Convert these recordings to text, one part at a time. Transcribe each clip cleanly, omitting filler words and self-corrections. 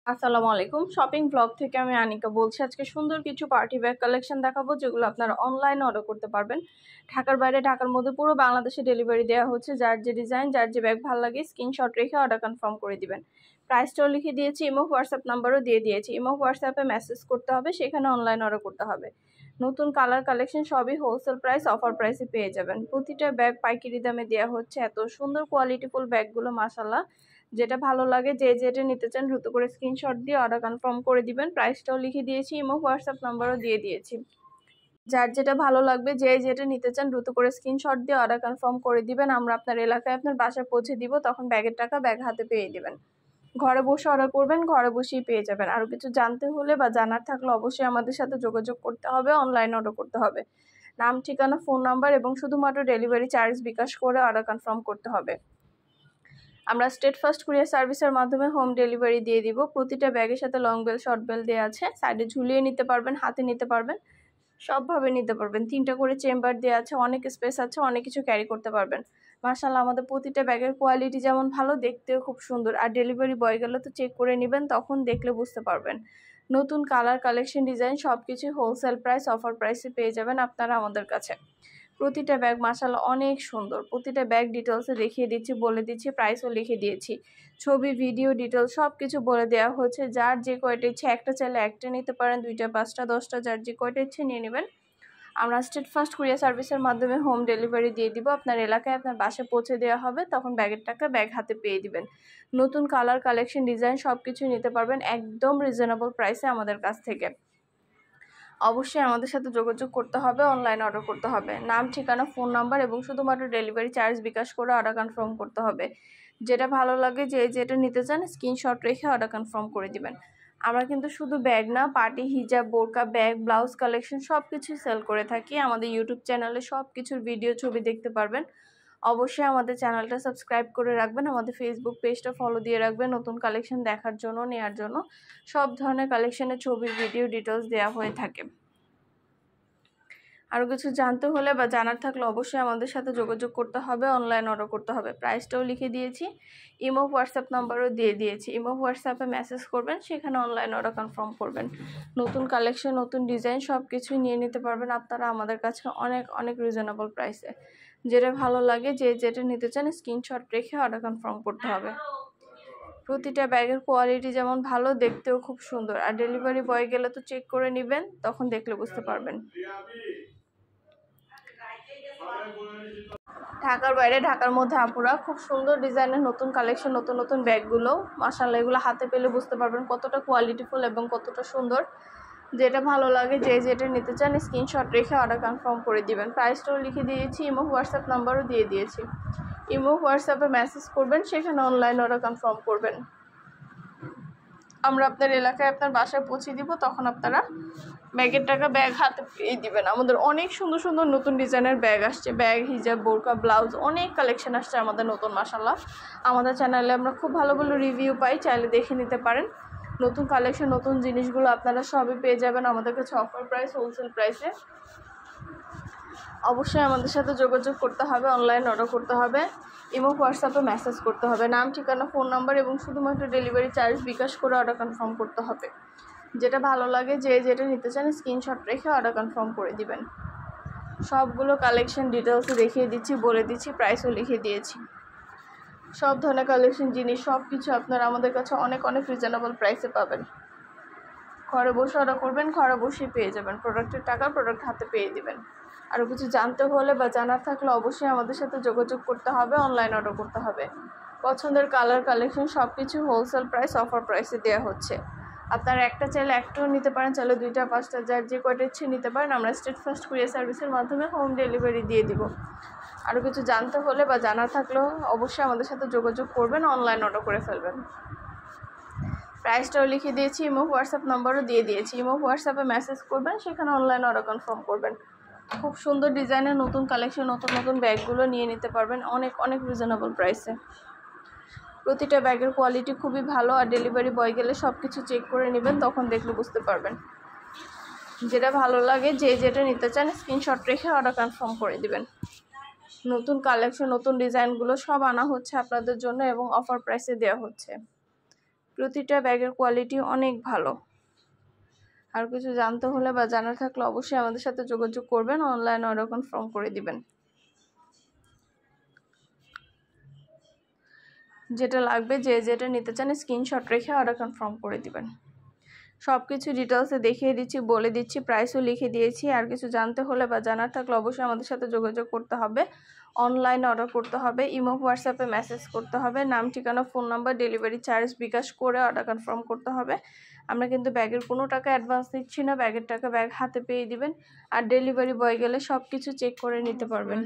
আসসালামু আলাইকুম। Shopping blog থেকে আমি আনিকা বলছি। আজকে সুন্দর কিছু পার্টি ব্যাগ কালেকশন দেখাবো, যেগুলো আপনারা অনলাইনে অর্ডার করতে পারবেন। ঢাকার বাইরে, ঢাকার মধ্যে পুরো বাংলাদেশে ডেলিভারি দেওয়া হচ্ছে। যার যে ডিজাইন, যার যে ব্যাগ ভালো লাগে স্ক্রিনশট রেখে অর্ডার কনফার্ম করে দিবেন। প্রাইসটাও লিখে দিয়েছি, ইমো হোয়াটসঅ্যাপ নাম্বারও দিয়ে দিয়েছি। ইমো হোয়াটসঅ্যাপে মেসেজ করতে হবে, সেখানে অনলাইন অর্ডার করতে হবে। নতুন কালার কালেকশন সবই হোলসেল প্রাইস, অফার প্রাইসে পেয়ে যাবেন। প্রতিটা ব্যাগ পাইকারি দামে দেওয়া হচ্ছে। এত সুন্দর কোয়ালিটিফুল ব্যাগগুলো, মাশাআল্লাহ। যেটা ভালো লাগে, যে যেটা নিতে চান দ্রুত করে স্ক্রিনশট দিয়ে অর্ডার কনফার্ম করে দিবেন। প্রাইসটাও লিখে দিয়েছি, ইমো হোয়াটসঅ্যাপ নাম্বারও দিয়ে দিয়েছি। যার যেটা ভালো লাগবে, যে যেটা নিতে চান দ্রুত করে স্ক্রিনশট দিয়ে অর্ডার কনফার্ম করে দিবেন। আমরা আপনার এলাকায় আপনার বাসায় পৌঁছে দিব, তখন ব্যাগের টাকা ব্যাগ হাতে পেয়ে দিবেন। ঘরে বসে অর্ডার করবেন, ঘরে বসেই পেয়ে যাবেন। আরও কিছু জানতে হলে বা জানার থাকলে অবশ্যই আমাদের সাথে যোগাযোগ করতে হবে, অনলাইন অর্ডার করতে হবে। নাম, ঠিকানা, ফোন নাম্বার এবং শুধুমাত্র ডেলিভারি চার্জ বিকাশ করে অর্ডার কনফার্ম করতে হবে। আমরা স্টেট ফার্স্ট কুরিয়ার সার্ভিসের মাধ্যমে হোম ডেলিভারি দিয়ে দিব। প্রতিটা ব্যাগের সাথে লং বেল, শর্ট বেল দেওয়া আছে। সাইডে ঝুলিয়ে নিতে পারবেন, হাতে নিতে পারবেন, সবভাবে নিতে পারবেন। 3টা করে চেম্বার দেওয়া আছে, অনেক স্পেস আছে, অনেক কিছু ক্যারি করতে পারবেন। মাশাআল্লাহ, আমাদের প্রতিটা ব্যাগের কোয়ালিটি যেমন ভালো, দেখতেও খুব সুন্দর। আর ডেলিভারি বয় গেলে তো চেক করে নেবেন, তখন দেখলে বুঝতে পারবেন। নতুন কালার কালেকশন, ডিজাইন সব কিছুই হোলসেল প্রাইস, অফার প্রাইসে পেয়ে যাবেন আপনারা আমাদের কাছে। প্রতিটা ব্যাগ মাশাআল্লাহ অনেক সুন্দর। প্রতিটা ব্যাগ ডিটেলসে দেখিয়ে দিচ্ছি, বলে দিচ্ছি, প্রাইসও লিখে দিয়েছি। ছবি, ভিডিও, ডিটেলস সব কিছু বলে দেওয়া হচ্ছে। যার যে কয়টা ইচ্ছে, একটা চাইলে একটা নিতে পারেন, 2টা, 5টা, 10টা, যার যে কয়টা ইচ্ছে নিয়ে নেবেন। আমরা স্টেট ফার্স্ট কুরিয়ার সার্ভিসের মাধ্যমে হোম ডেলিভারি দিয়ে দিব। আপনার এলাকায় আপনার বাসায় পৌঁছে দেওয়া হবে, তখন ব্যাগের টাকা ব্যাগ হাতে পেয়ে দিবেন। নতুন কালার কালেকশন, ডিজাইন সব কিছু নিতে পারবেন একদম রিজনেবল প্রাইসে আমাদের কাছ থেকে। অবশ্যই আমাদের সাথে যোগাযোগ করতে হবে, অনলাইন অর্ডার করতে হবে। নাম, ঠিকানা, ফোন নাম্বার এবং শুধুমাত্র ডেলিভারি চার্জ বিকাশ করে অর্ডার কনফার্ম করতে হবে। যেটা ভালো লাগে, যে যেটা নিতে চান স্ক্রিনশট রেখে অর্ডার কনফার্ম করে দিবেন। আমরা কিন্তু শুধু ব্যাগ না, পার্টি, হিজাব, বোরকা, ব্যাগ, ব্লাউজ কালেকশন সব কিছুই সেল করে থাকি। আমাদের ইউটিউব চ্যানেলে সব কিছুর ভিডিও, ছবি দেখতে পারবেন। অবশ্যই আমাদের চ্যানেলটা সাবস্ক্রাইব করে রাখবেন, আমাদের ফেসবুক পেজটা ফলো দিয়ে রাখবেন নতুন কালেকশন দেখার জন্য, নেওয়ার জন্য। সব ধরনের কালেকশনের ছবি, ভিডিও, ডিটেলস দেওয়া হয়ে থাকে। আরও কিছু জানতে হলে বা জানার থাকলে অবশ্যই আমাদের সাথে যোগাযোগ করতে হবে, অনলাইন অর্ডার করতে হবে। প্রাইসটাও লিখে দিয়েছি, ইমো হোয়াটসঅ্যাপ নাম্বারও দিয়ে দিয়েছি। ইমো হোয়াটসঅ্যাপে মেসেজ করবেন, সেখানে অনলাইন অর্ডার কনফার্ম করবেন। নতুন কালেকশন, নতুন ডিজাইন সব কিছুই নিয়ে নিতে পারবেন আপনারা আমাদের কাছে অনেক অনেক রিজনেবল প্রাইসে। যেটা ভালো লাগে, যে যেটা নিতে চান স্ক্রিনশট রেখে অর্ডার কনফার্ম করতে হবে। প্রতিটা ব্যাগের কোয়ালিটি যেমন ভালো, দেখতেও খুব সুন্দর। আর ডেলিভারি বয় গেলে তো চেক করে নেবেন, তখন দেখলে বুঝতে পারবেন। ঢাকার বাইরে, ঢাকার মধ্যে আপুরা খুব সুন্দর ডিজাইনের নতুন কালেকশন, নতুন নতুন ব্যাগগুলো মাশাআল্লাহ, এগুলো হাতে পেলে বুঝতে পারবেন কতটা কোয়ালিটিফুল এবং কতটা সুন্দর। যেটা ভালো লাগে, যে যেটা নিতে চান স্ক্রিনশট রেখে অর্ডার কনফার্ম করে দিবেন। প্রাইসটাও লিখে দিয়েছি, ইমো হোয়াটসঅ্যাপ নাম্বারও দিয়ে দিয়েছি। ইমো হোয়াটসঅ্যাপে মেসেজ করবেন, সেখানে অনলাইন অর্ডার কনফার্ম করবেন। আমরা আপনার এলাকায় আপনার বাসায় পৌঁছে দিব, তখন আপনারা ব্যাগের টাকা ব্যাগ হাতে পেয়ে দিবেন। আমাদের অনেক সুন্দর সুন্দর নতুন ডিজাইনের ব্যাগ আসছে। ব্যাগ, হিজাব, বোরকা, ব্লাউজ অনেক কালেকশন আসছে আমাদের নতুন, মাশাআল্লাহ। আমাদের চ্যানেলে আমরা খুব ভালো ভালো রিভিউ পাই, চাইলে দেখে নিতে পারেন। নতুন কালেকশন, নতুন জিনিসগুলো আপনারা সবই পেয়ে যাবেন আমাদের কাছে অফার প্রাইস, হোলসেল প্রাইসে। অবশ্যই আমাদের সাথে যোগাযোগ করতে হবে, অনলাইন অর্ডার করতে হবে, ইমো হোয়াটসঅ্যাপে মেসেজ করতে হবে। নাম, ঠিকানা, ফোন নাম্বার এবং শুধুমাত্র ডেলিভারি চার্জ বিকাশ করে অর্ডার কনফার্ম করতে হবে। যেটা ভালো লাগে, যে যেটা নিতে চান স্ক্রিনশট রেখে অর্ডার কনফার্ম করে দিবেন। সবগুলো কালেকশন ডিটেলসে দেখিয়ে দিচ্ছি, বলে দিচ্ছি, প্রাইসও লিখে দিয়েছি। সব ধরনের কালেকশন, জিনিস সব কিছু আপনারা আমাদের কাছে অনেক অনেক রিজনেবল প্রাইসে পাবেন। ঘরে বসে অর্ডার করবেন, ঘরে বসেই পেয়ে যাবেন। প্রোডাক্টের টাকা প্রোডাক্ট হাতে পেয়ে দিবেন। আরও কিছু জানতে হলে বা জানার থাকলে অবশ্যই আমাদের সাথে যোগাযোগ করতে হবে, অনলাইন অর্ডার করতে হবে। পছন্দের কালার কালেকশন সব কিছু হোলসেল প্রাইস, অফার প্রাইসে দেওয়া হচ্ছে। আপনারা একটা চাইলে একটাও নিতে পারেন, চাইলে 2টা, 5টা, যার যে কয়টা ইচ্ছে নিতে পারেন। আমরা স্টেট ফার্স্ট কুরিয়ার সার্ভিসের মাধ্যমে হোম ডেলিভারি দিয়ে দিব। আরও কিছু জানতে হলে বা জানার থাকলেও অবশ্যই আমাদের সাথে যোগাযোগ করবেন, অনলাইন অর্ডার করে ফেলবেন। প্রাইসটাও লিখে দিয়েছি, ইমো হোয়াটসঅ্যাপ নাম্বারও দিয়ে দিয়েছি। ইমো হোয়াটসঅ্যাপে মেসেজ করবেন, সেখানে অনলাইন অর্ডার কনফার্ম করবেন। খুব সুন্দর ডিজাইনের নতুন কালেকশন, নতুন নতুন ব্যাগগুলো নিয়ে নিতে পারবেন অনেক অনেক রিজনেবল প্রাইসে। প্রতিটা ব্যাগের কোয়ালিটি খুবই ভালো। আর ডেলিভারি বয় গেলে সব কিছু চেক করে নেবেন, তখন দেখলে বুঝতে পারবেন। যেটা ভালো লাগে, যে যেটা নিতে চান স্ক্রিনশট রেখে অর্ডার কনফার্ম করে দিবেন। নতুন কালেকশন, নতুন ডিজাইনগুলো সব আনা হচ্ছে আপনাদের জন্য এবং অফার প্রাইসে দেওয়া হচ্ছে। প্রতিটা ব্যাগের কোয়ালিটি অনেক ভালো। আর কিছু জানতে হলে বা জানার থাকলে অবশ্যই আমাদের সাথে যোগাযোগ করবেন, অনলাইন অর্ডার কনফার্ম করে দিবেন। যেটা লাগবে যে যেটা নিতে চান স্ক্রিনশট রেখে অর্ডার কনফার্ম করে দিবেন। সব কিছু ডিটেলসে দেখিয়ে দিচ্ছি, বলে দিচ্ছি, প্রাইসও লিখে দিয়েছি। আর কিছু জানতে হলে বা জানার থাকলে অবশ্যই আমাদের সাথে যোগাযোগ করতে হবে, অনলাইন অর্ডার করতে হবে, ইমো হোয়াটসঅ্যাপে মেসেজ করতে হবে, নাম ঠিকানা ফোন নাম্বার ডেলিভারি চার্জ বিকাশ করে অর্ডার কনফার্ম করতে হবে। আমরা কিন্তু ব্যাগের কোনো টাকা অ্যাডভান্স দিচ্ছি না, ব্যাগের টাকা ব্যাগ হাতে পেয়ে দিবেন। আর ডেলিভারি বয় গেলে সব কিছু চেক করে নিতে পারবেন।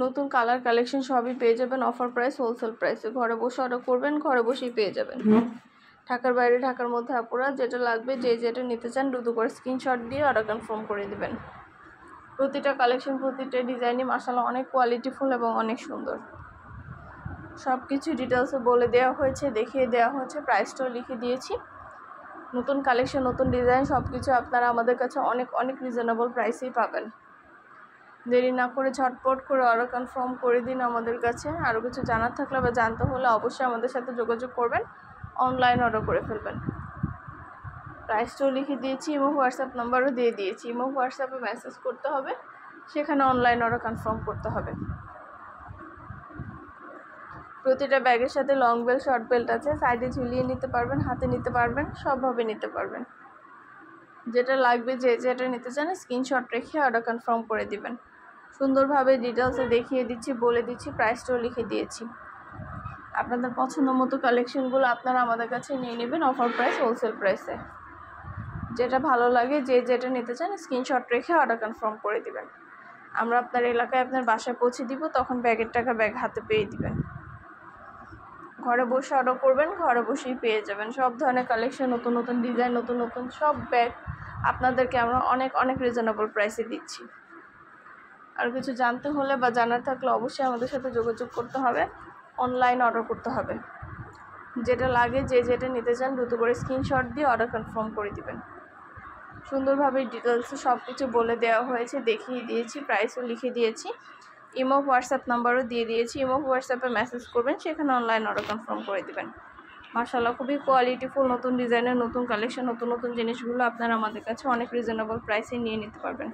নতুন কালার কালেকশন সবই পেয়ে যাবেন অফার প্রাইস, হোলসেল প্রাইসে। ঘরে বসে অর্ডার করবেন, ঘরে বসেই পেয়ে যাবেন। ঢাকার বাইরে, ঢাকার মধ্যে আপুরা যেটা লাগবে যে যেটা নিতে চান দ্রুত করে স্ক্রিনশট দিয়ে অর্ডার কনফার্ম করে দিবেন। প্রতিটা কালেকশন, প্রতিটা ডিজাইনই মাশাআল্লাহ অনেক কোয়ালিটিফুল এবং অনেক সুন্দর। সব কিছু ডিটেলসে বলে দেওয়া হয়েছে, দেখিয়ে দেওয়া হয়েছে, প্রাইসটাও লিখে দিয়েছি। নতুন কালেকশন, নতুন ডিজাইন সব কিছু আপনারা আমাদের কাছে অনেক অনেক রিজনেবল প্রাইসেই পাবেন। দেরি না করে ঝটপট করে অর্ডার কনফার্ম করে দিন আমাদের কাছে। আরও কিছু জানার থাকলে বা জানতে হলে অবশ্যই আমাদের সাথে যোগাযোগ করবেন, অনলাইন অর্ডার করে ফেলবেন। প্রাইসটাও লিখে দিয়েছি, ইমো হোয়াটসঅ্যাপ নাম্বারও দিয়ে দিয়েছি। ইমো হোয়াটসঅ্যাপে মেসেজ করতে হবে, সেখানে অনলাইন অর্ডার কনফার্ম করতে হবে। প্রতিটা ব্যাগের সাথে লং বেল্ট, শর্ট বেল্ট আছে, সাইডে ঝুলিয়ে নিতে পারবেন, হাতে নিতে পারবেন, সবভাবে নিতে পারবেন। যেটা লাগবে যে যেটা নিতে চান স্ক্রিনশট রেখে অর্ডার কনফার্ম করে দিবেন। সুন্দরভাবে ডিটেলসে দেখিয়ে দিচ্ছি, বলে দিচ্ছি, প্রাইসটাও লিখে দিয়েছি। আপনাদের পছন্দ মতো কালেকশনগুলো আপনারা আমাদের কাছে নিয়ে নেবেন অফার প্রাইস, হোলসেল প্রাইসে। যেটা ভালো লাগে যে যেটা নিতে চান স্ক্রিনশট রেখে অর্ডার কনফার্ম করে দিবেন। আমরা আপনার এলাকায় আপনার বাসায় পৌঁছে দিব, তখন ব্যাগের টাকা ব্যাগ হাতে পেয়ে দিবেন। ঘরে বসে অর্ডার করবেন, ঘরে বসেই পেয়ে যাবেন। সব ধরনের কালেকশন, নতুন নতুন ডিজাইন, নতুন নতুন সব ব্যাগ আপনাদেরকে আমরা অনেক অনেক রিজনেবল প্রাইসে দিচ্ছি। আর কিছু জানতে হলে বা জানার থাকলে অবশ্যই আমাদের সাথে যোগাযোগ করতে হবে, অনলাইন অর্ডার করতে হবে। যেটা লাগে যে যেটা নিতে চান দ্রুত করে স্ক্রিনশট দিয়ে অর্ডার কনফার্ম করে দিবেন। সুন্দরভাবে ডিটেলসে সব কিছু বলে দেওয়া হয়েছে, দেখিয়ে দিয়েছি, প্রাইসও লিখে দিয়েছি। ইমো হোয়াটসঅ্যাপ নাম্বারও দিয়ে দিয়েছি, ইমো হোয়াটসঅ্যাপে মেসেজ করবেন, সেখানে অনলাইন অর্ডার কনফার্ম করে দিবেন। মাশাআল্লাহ খুবই কোয়ালিটিফুল নতুন ডিজাইনের নতুন কালেকশন, নতুন নতুন জিনিসগুলো আপনারা আমাদের কাছে অনেক রিজনেবল প্রাইসে নিয়ে নিতে পারবেন।